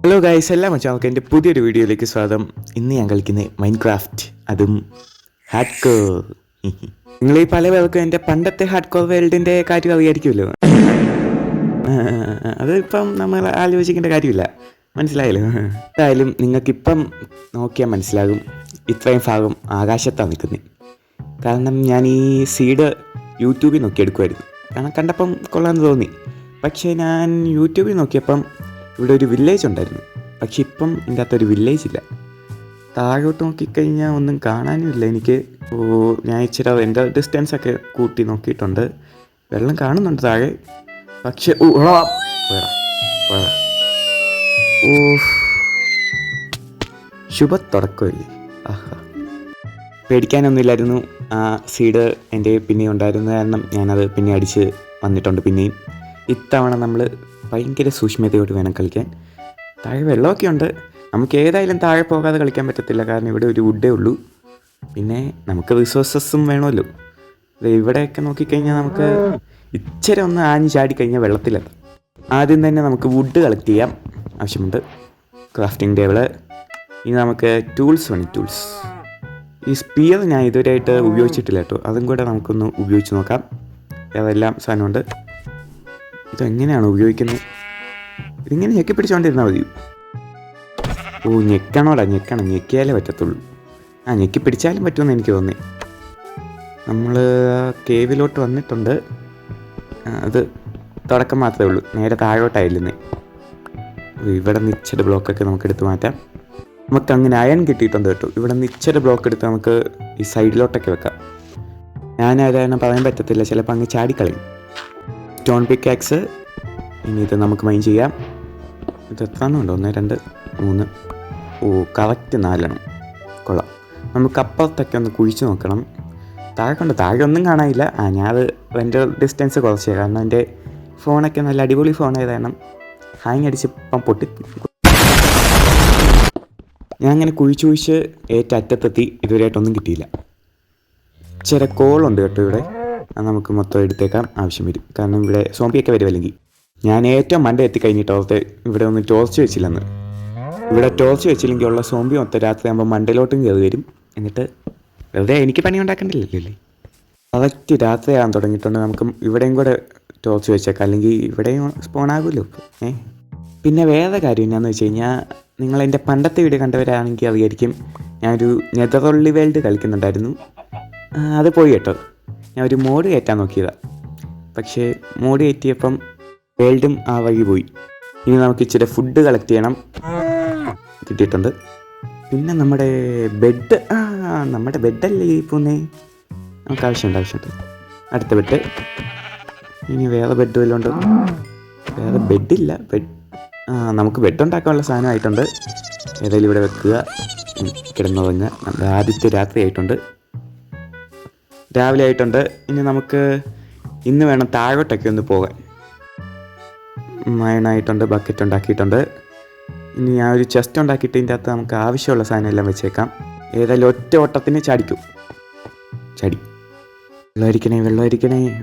Hello guys, എല്ലാ മച്ചാൾക്ക് എൻ്റെ പുതിയൊരു വീഡിയോയിലേക്ക് സ്വാഗതം. ഇന്ന് ഞാൻ കളിക്കുന്നത് മൈൻക്രാഫ്റ്റ്, അതും ഹാർഡ് കോർ. നിങ്ങൾ ഈ പല പേർക്കും എൻ്റെ പണ്ടത്തെ ഹാർഡ് കോർ വേൾഡിൻ്റെ കാര്യം അറിയായിരിക്കുമല്ലോ. അതിപ്പം നമ്മൾ ആലോചിക്കേണ്ട കാര്യമില്ല, മനസ്സിലായല്ലോ. എന്തായാലും നിങ്ങൾക്കിപ്പം നോക്കിയാൽ മനസ്സിലാകും ഇത്രയും ഭാഗം ആകാശത്താണ് നിൽക്കുന്നത്. കാരണം ഞാൻ ഈ സീഡ് യൂട്യൂബിൽ നോക്കിയെടുക്കുമായിരുന്നു. കാരണം കണ്ടപ്പം കൊള്ളാമെന്ന് തോന്നി. പക്ഷേ ഞാൻ യൂട്യൂബിൽ നോക്കിയപ്പം ഇവിടെ ഒരു വില്ലേജ് ഉണ്ടായിരുന്നു. പക്ഷെ ഇപ്പം ഇതിൻ്റെ അകത്തൊരു വില്ലേജ് ഇല്ല. താഴോട്ട് നോക്കിക്കഴിഞ്ഞാൽ ഒന്നും കാണാനുമില്ല എനിക്ക്. ഞാൻ ഇച്ചിരി എൻ്റെ ഡിസ്റ്റൻസൊക്കെ കൂട്ടി നോക്കിയിട്ടുണ്ട്. വെള്ളം കാണുന്നുണ്ട് താഴെ, പക്ഷെ ശുഭ തുടക്കമില്ലേ. ആഹാ, പേടിക്കാനൊന്നുമില്ലായിരുന്നു. ആ സീഡ് എൻ്റെ പിന്നെ ഉണ്ടായിരുന്ന കാരണം ഞാനത് പിന്നെ അടിച്ച് വന്നിട്ടുണ്ട്. പിന്നെയും ഇത്തവണ നമ്മൾ ഭയങ്കര സൂക്ഷ്മതയോട് വേണം കളിക്കാൻ. താഴെ വെള്ളമൊക്കെ ഉണ്ട്. നമുക്ക് ഏതായാലും താഴെ പോകാതെ കളിക്കാൻ പറ്റത്തില്ല, കാരണം ഇവിടെ ഒരു വുഡേ ഉള്ളൂ. പിന്നെ നമുക്ക് റിസോഴ്സസും വേണമല്ലോ. ഇവിടെയൊക്കെ നോക്കിക്കഴിഞ്ഞാൽ നമുക്ക് ഇച്ചിരി ഒന്ന് ആഞ്ഞ് ചാടിക്കഴിഞ്ഞാൽ വെള്ളത്തിലെത്താം. ആദ്യം തന്നെ നമുക്ക് വുഡ് കളക്ട് ചെയ്യാം, ആവശ്യമുണ്ട്. Crafting table. ഇനി നമുക്ക് ടൂൾസ് വേണം. ടൂൾസ്, ഈ സ്പിയർ ഞാൻ ഇതുവരെയായിട്ട് ഉപയോഗിച്ചിട്ടില്ല കേട്ടോ. അതും കൂടെ നമുക്കൊന്ന് ഉപയോഗിച്ച് നോക്കാം. അതെല്ലാം സാധനമുണ്ട്. ഇതെങ്ങനെയാണ് ഉപയോഗിക്കുന്നത്? ഇതിങ്ങനെ ഞെക്കി പിടിച്ചുകൊണ്ടിരുന്നാൽ മതി. ഞെക്കണം, ഞെക്കിയാലേ പറ്റത്തുള്ളൂ. ഞെക്കി പിടിച്ചാലും പറ്റുമെന്ന് എനിക്ക് തോന്നി. നമ്മൾ കേവിലോട്ട് വന്നിട്ടുണ്ട്. അത് തുടക്കം മാത്രമേ ഉള്ളൂ, നേരെ താഴോട്ടായില്ലെന്നേ. ഇവിടെ നിച്ചഡ് ബ്ലോക്കൊക്കെ നമുക്ക് എടുത്ത് മാറ്റാം. നമുക്ക് അങ്ങനെ അയൺ കിട്ടിയിട്ടുണ്ട് കേട്ടോ. ഇവിടെ നിച്ചഡ് ബ്ലോക്ക് എടുത്ത് നമുക്ക് ഈ സൈഡിലോട്ടൊക്കെ വെക്കാം. ഞാനതാണ് പറയാൻ പറ്റത്തില്ല, ചിലപ്പോൾ അങ്ങ് ചാടിക്കളയും. Stone pickaxe. ഇനി ഇത് നമുക്ക് മൈൻ ചെയ്യാം. ഇത് എത്ര എണ്ണം ഉണ്ട്? 1 2 3. കറക്റ്റ് 4 എണ്ണം. കൊള്ളാം. നമുക്ക് അപ്പുറത്തൊക്കെ ഒന്ന് കുഴിച്ച് നോക്കണം. താഴെ ഒന്നും കാണാനില്ല. ഞാൻ അത് എൻ്റെ ഡിസ്റ്റൻസ് കുറച്ചേ, കാരണം എൻ്റെ ഫോണൊക്കെ നല്ല അടിപൊളി ഫോണായത് കാരണം ഹാങ് അടിച്ച് ഇപ്പം പൊട്ടി. ഞാൻ അങ്ങനെ കുഴിച്ച് ഏറ്ററ്റത്തെത്തി. ഇതുവരെയായിട്ടൊന്നും കിട്ടിയില്ല. ചില കോളുണ്ട് കേട്ടോ ഇവിടെ. അത് നമുക്ക് മൊത്തം എടുത്തേക്കാം, ആവശ്യം വരും. കാരണം ഇവിടെ സോംബിയൊക്കെ വരുമല്ലെങ്കിൽ. ഞാൻ ഏറ്റവും മണ്ട എത്തിക്കഴിഞ്ഞിട്ട് ഓർത്ത് ഇവിടെ ഒന്ന് ടോർച്ച് വെച്ചില്ലെന്ന്. ഇവിടെ ടോർച്ച് വെച്ചില്ലെങ്കിൽ ഉള്ള സോംബി മൊത്തം രാത്രി ആകുമ്പോൾ മണ്ടയിലോട്ടും കയറി വരും. എന്നിട്ട് വെറുതെ എനിക്ക് പണി ഉണ്ടാക്കണ്ടല്ലേ. കറക്റ്റ് രാത്രി ആകാൻ തുടങ്ങിയിട്ടുണ്ട്. നമുക്ക് ഇവിടെയും കൂടെ ടോർച്ച് വെച്ചേക്കാം, അല്ലെങ്കിൽ ഇവിടെയും സ്പോണാകുമല്ലോ. പിന്നെ വേറെ കാര്യം എന്നാന്ന് വെച്ച് കഴിഞ്ഞാൽ, നിങ്ങൾ എൻ്റെ പണ്ടത്തെ വീഡിയോ കണ്ടവരാണെങ്കിൽ അറിയായിരിക്കും, ഞാനൊരു നെതറൊള്ളി വേൾഡ് കളിക്കുന്നുണ്ടായിരുന്നു. അത് പോയി കേട്ടോ. ഞാൻ ഒരു മോഡ് കയറ്റാൻ നോക്കിയതാണ്. പക്ഷേ മോഡ് കയറ്റിയപ്പം വേൾഡും ആ വഴി പോയി. ഇനി നമുക്ക് ഇച്ചിരി ഫുഡ് കളക്ട് ചെയ്യണം. കിട്ടിയിട്ടുണ്ട്. പിന്നെ നമ്മുടെ ബെഡല്ലേ ഈ പോന്നേ. നമുക്ക് ആവശ്യമുണ്ട്. അടുത്ത ബെഡ്. ഇനി വേറെ ബെഡ് വല്ലതും ഉണ്ട്? വേറെ ബെഡില്ല. നമുക്ക് ബെഡ് ഉണ്ടാക്കാനുള്ള സാധനമായിട്ടുണ്ട്. ഏതായാലും ഇവിടെ വെക്കുക, കിടന്നുറങ്ങുക. നമ്മുടെ ആദ്യത്തെ രാത്രി ആയിട്ടുണ്ട്, രാവിലെ ആയിട്ടുണ്ട്. ഇനി നമുക്ക് ഇന്ന് വേണം താഴോട്ടൊക്കെ ഒന്ന് പോകാൻ. മയണായിട്ടുണ്ട്, ബക്കറ്റ് ഉണ്ടാക്കിയിട്ടുണ്ട്. ഇനി ഞാൻ ഒരു ചെസ്റ്റ് ഉണ്ടാക്കിയിട്ട് ഇതിൻ്റെ അകത്ത് നമുക്ക് ആവശ്യമുള്ള സാധനം എല്ലാം വെച്ചേക്കാം. ഏതായാലും ഒറ്റ ഓട്ടത്തിന് ചാടി.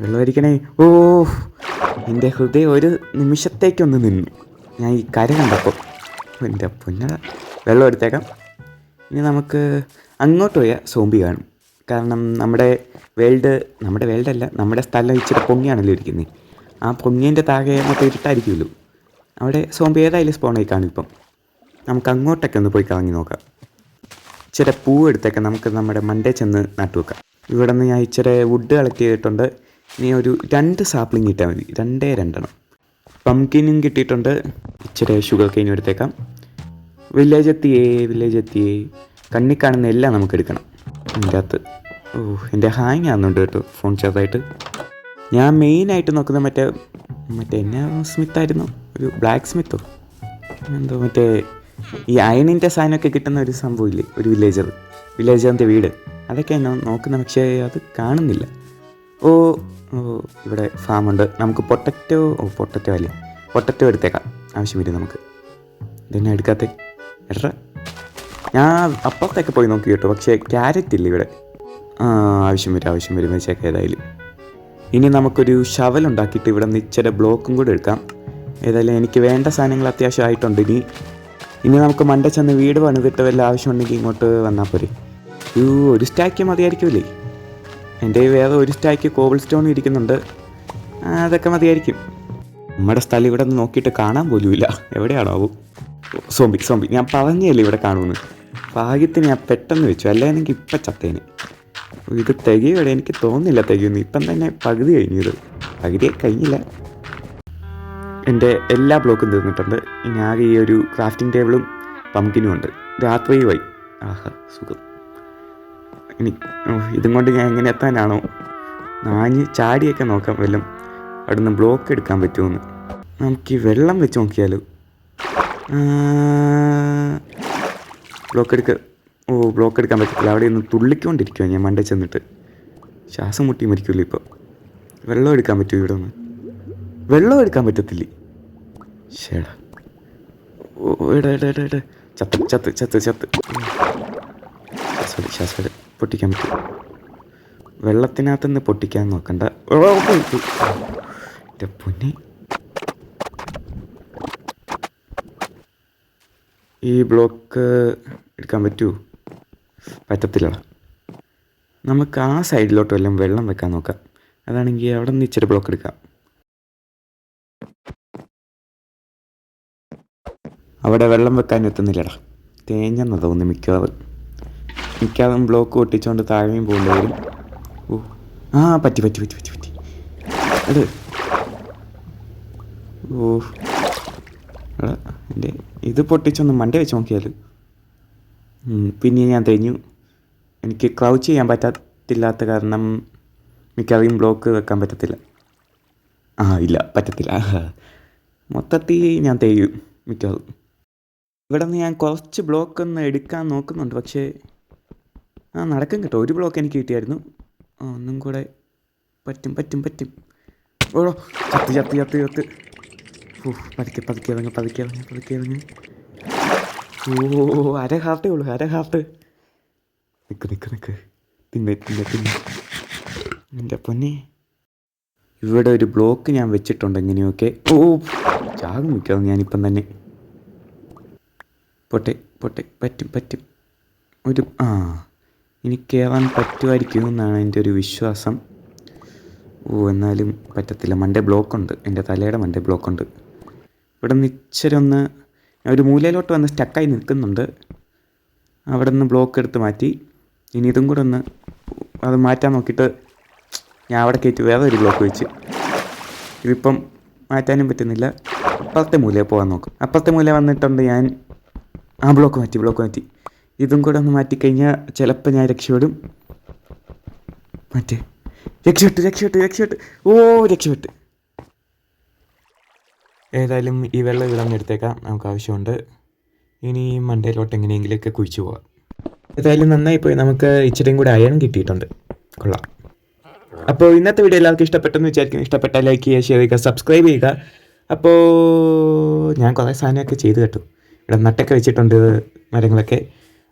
വെള്ളമരിക്കണേ. എൻ്റെ ഹൃദയം ഒരു നിമിഷത്തേക്കൊന്ന് നിന്നു ഞാൻ ഈ കര കണ്ടപ്പോൾ. എൻ്റെ പൊന്നട. വെള്ളം എടുത്തേക്കാം. ഇനി നമുക്ക് അങ്ങോട്ട് പോയാൽ സോംബി കാണും. കാരണം നമ്മുടെ വേൾഡല്ല, നമ്മുടെ സ്ഥലം ഇച്ചിരി പൊങ്ങിയാണല്ലോ ഇരിക്കുന്നത്. ആ പൊങ്ങിയതിൻ്റെ താഴെ മൊത്തം ഇരുട്ടായിരിക്കുമല്ലോ. അവിടെ സോംബി ഏതായാലും സ്പോണായി കാണും. ഇപ്പം നമുക്ക് അങ്ങോട്ടൊക്കെ ഒന്ന് പോയി കറങ്ങി നോക്കാം. ഇച്ചിരി പൂവ് എടുത്തേക്കാം, നമുക്ക് നമ്മുടെ മണ്ടേ ചെന്ന് നട്ടു വെക്കാം. ഇവിടെ നിന്ന് ഞാൻ ഇച്ചിരി വുഡ് കളക്ട് ചെയ്തിട്ടുണ്ട്. ഇനി ഒരു 2 സാപ്ലിങ് ഇട്ടാൽ മതി, 2 പംകിനും കിട്ടിയിട്ടുണ്ട്. ഇച്ചിരി ഷുഗർ കെയിനും എടുത്തേക്കാം. വില്ലേജ് എത്തിയേ. കണ്ണി കാണുന്ന എല്ലാം നമുക്ക് എടുക്കണം. എൻ്റെ അകത്ത് എൻ്റെ ഹാങ് ആകുന്നുണ്ട് കേട്ടോ ഫോൺ ചെറുതായിട്ട്. ഞാൻ മെയിനായിട്ട് നോക്കുന്നത് മറ്റേ എന്നാ സ്മിത്തായിരുന്നു, ഒരു ബ്ലാക്ക് സ്മിത്തോ എന്തോ, മറ്റേ ഈ അയണിൻ്റെ സാധനമൊക്കെ കിട്ടുന്ന ഒരു സംഭവമില്ലേ, ഒരു വില്ലേജറിൻ്റെ വീട്. അതൊക്കെ എന്നെ നോക്കുന്ന, പക്ഷേ അത് കാണുന്നില്ല. ഇവിടെ ഫാമുണ്ട്. നമുക്ക് പൊട്ടറ്റോ എടുത്തേക്കാം, ആവശ്യം വരും നമുക്ക്. ഇതെന്നെ എടുക്കാത്തേ എട്ര. ഞാൻ അപ്പുറത്തൊക്കെ പോയി നോക്കി കേട്ടോ, പക്ഷേ ക്യാരറ്റ് ഇല്ല ഇവിടെ. ആവശ്യം വരും വെച്ചേക്കാം ഏതായാലും. ഇനി നമുക്കൊരു ഷവൽ ഉണ്ടാക്കിയിട്ട് ഇവിടെ നിശ്ചര ബ്ലോക്കും കൂടെ എടുക്കാം. ഏതായാലും എനിക്ക് വേണ്ട സാധനങ്ങൾ അത്യാവശ്യമായിട്ടുണ്ട്. ഇനി ഇനി നമുക്ക് മണ്ട ചെന്ന് വീട് പണിതിട്ട് വല്ല ആവശ്യമുണ്ടെങ്കിൽ ഇങ്ങോട്ട് വന്നാൽ പോരെ. ഒരു സ്റ്റാക്ക് മതിയായിരിക്കുമല്ലേ? എൻ്റെ വേറെ ഒരു സ്റ്റാക്ക് കോബിൾ സ്റ്റോൺ ഇരിക്കുന്നുണ്ട്, അതൊക്കെ മതിയായിരിക്കും. നമ്മുടെ സ്ഥലം ഇവിടെ നിന്ന് നോക്കിയിട്ട് കാണാൻ പോലുമില്ല, എവിടെയാണാവും. സോംബി ഞാൻ പറഞ്ഞല്ലേ ഇവിടെ കാണുമെന്ന്. ഭാഗ്യത്തിന് ഞാൻ പെട്ടെന്ന് വെച്ചു, അല്ലായിരുന്നെങ്കിൽ ഇപ്പം ചത്തേന്. ഇത് തികയോടെ എനിക്ക് തോന്നുന്നില്ല തികയൊന്നും. ഇപ്പം തന്നെ പകുതി കഴിഞ്ഞു. ഇത് പകുതിയെ കഴിഞ്ഞില്ല. എൻ്റെ എല്ലാ ബ്ലോക്കും തീർന്നിട്ടുണ്ട്. ഇനി ആകെ ഈ ഒരു ക്രാഫ്റ്റിംഗ് ടേബിളും പംകിനും ഉണ്ട്. രാത്രിയുമായി. ആഹാ സുഖം. ഇനി ഇതും കൊണ്ട് ഞാൻ എങ്ങനെ എത്താനാണോ? ചാടിയൊക്കെ നോക്കാം വല്ലതും അവിടെ നിന്ന് ബ്ലോക്ക് എടുക്കാൻ പറ്റുമെന്ന്. നമുക്ക് ഈ വെള്ളം വെച്ച് നോക്കിയാലോ? ബ്ലോക്ക് എടുക്കാൻ പറ്റത്തില്ല. അവിടെ ഒന്ന് തുള്ളിക്കൊണ്ടിരിക്കുമോ ഞാൻ മണ്ടേ ചെന്നിട്ട്. ശ്വാസം മുട്ടി മരിക്കുമല്ലോ ഇപ്പോൾ. വെള്ളം എടുക്കാൻ പറ്റുമോ ഇവിടെ നിന്ന്? വെള്ളം എടുക്കാൻ പറ്റത്തില്ലേ? ശേടാ. ചത്ത് ശ്വാസം പൊട്ടിക്കാൻ പറ്റും. വെള്ളത്തിനകത്തുനിന്ന് പൊട്ടിക്കാൻ നോക്കണ്ട. പൊന്നെ, ഈ ബ്ലോക്ക് എടുക്കാൻ പറ്റുമോ? പറ്റത്തില്ല. നമുക്ക് ആ സൈഡിലോട്ട് വല്ലതും വെള്ളം വെക്കാൻ നോക്കാം. അതാണെങ്കിൽ അവിടെ നിന്ന് ഇച്ചിരി ബ്ലോക്ക് എടുക്കാം. അവിടെ വെള്ളം വെക്കാൻ എത്തുന്നില്ലടാ. തേഞ്ഞെന്നാ തോന്നുന്നു മിക്കവാറും ബ്ലോക്ക് പൊട്ടിച്ചുകൊണ്ട് താഴെയും പോകേണ്ടി വരും. പറ്റി അത്. എൻ്റെ ഇത് പൊട്ടിച്ചൊന്ന് മണ്ടേ വെച്ച് നോക്കിയാൽ. പിന്നെ ഞാൻ തേഞ്ഞു. എനിക്ക് ക്രൗച്ച് ചെയ്യാൻ പറ്റത്തില്ലാത്ത കാരണം മിക്കവാറും ബ്ലോക്ക് വെക്കാൻ പറ്റത്തില്ല. ഇല്ല പറ്റത്തില്ല. മൊത്തത്തിൽ ഞാൻ തേയും മിക്കവാറും. ഇവിടെ നിന്ന് ഞാൻ കുറച്ച് ബ്ലോക്ക് ഒന്ന് എടുക്കാൻ നോക്കുന്നുണ്ട്, പക്ഷേ നടക്കും കേട്ടോ. ഒരു ബ്ലോക്ക് എനിക്ക് കിട്ടിയായിരുന്നു. ഒന്നും കൂടെ പറ്റും. ഓടോ ചത്ത്. പതുക്കെ ഇറങ്ങ്. അര ഹാർട്ടേ ഉള്ളൂ. നിക്ക്. തിന്നെ. എൻ്റെ പൊന്നെ, ഇവിടെ ഒരു ബ്ലോക്ക് ഞാൻ വെച്ചിട്ടുണ്ട് എങ്ങനെയൊക്കെ. ചാകും മിക്കാവും ഞാനിപ്പം തന്നെ. പോട്ടെ പറ്റും. ഇനി കയറാൻ പറ്റുമായിരിക്കും എന്നാണ് എൻ്റെ ഒരു വിശ്വാസം. എന്നാലും പറ്റത്തില്ല. മണ്ടേ ബ്ലോക്കുണ്ട്, എൻ്റെ തലയുടെ മണ്ടേ ബ്ലോക്കുണ്ട്. ഇവിടെ നിന്ന് ഇച്ചിരി ഒന്ന് ഒരു മൂലയിലോട്ട് വന്ന് സ്റ്റക്കായി നിൽക്കുന്നുണ്ട്. അവിടെ നിന്ന് ബ്ലോക്ക് എടുത്ത് മാറ്റി. ഇനി ഇതും കൂടെ ഒന്ന് അത് മാറ്റാൻ നോക്കിയിട്ട് ഞാൻ അവിടെ കയറ്റി വേറെ ഒരു ബ്ലോക്ക് വെച്ച്. ഇതിപ്പം മാറ്റാനും പറ്റുന്നില്ല. അപ്പുറത്തെ മൂലയിൽ പോകാൻ നോക്കും. അപ്പുറത്തെ മൂല വന്നിട്ടുണ്ട്. ഞാൻ ബ്ലോക്ക് മാറ്റി. ഇതും കൂടെ ഒന്ന് മാറ്റിക്കഴിഞ്ഞാൽ ചിലപ്പോൾ ഞാൻ രക്ഷപ്പെടും. രക്ഷപ്പെട്ട്. രക്ഷപ്പെട്ട്. ഏതായാലും ഈ വെള്ളം ഇവിടെ നിന്ന് എടുത്തേക്കാം, നമുക്ക് ആവശ്യമുണ്ട്. ഇനി മണ്ടയിലോട്ട് എങ്ങനെയെങ്കിലുമൊക്കെ കുഴിച്ചു പോകാം. ഏതായാലും നന്നായി പോയി. നമുക്ക് ഇച്ചിരിയും കൂടെ അയൺ കിട്ടിയിട്ടുണ്ട്. കൊള്ളാം. അപ്പോൾ ഇന്നത്തെ വീഡിയോ എല്ലാവർക്കും ഇഷ്ടപ്പെട്ടെന്ന് വിചാരിക്കുന്നു. ഇഷ്ടപ്പെട്ടാൽ ലൈക്ക് ചെയ്യുക, ഷെയർ ചെയ്യുക, സബ്സ്ക്രൈബ് ചെയ്യുക. അപ്പോൾ ഞാൻ കുറേ സാധനമൊക്കെ ചെയ്ത് കേട്ടു. ഇവിടെ നട്ടൊക്കെ വെച്ചിട്ടുണ്ട് മരങ്ങളൊക്കെ.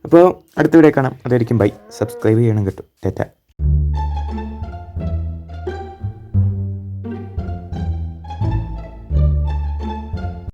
അപ്പോൾ അടുത്ത വീഡിയോ കാണാം. അതായിരിക്കും ബൈ. സബ്സ്ക്രൈബ് ചെയ്യണം കേട്ടോ. ടാറ്റ.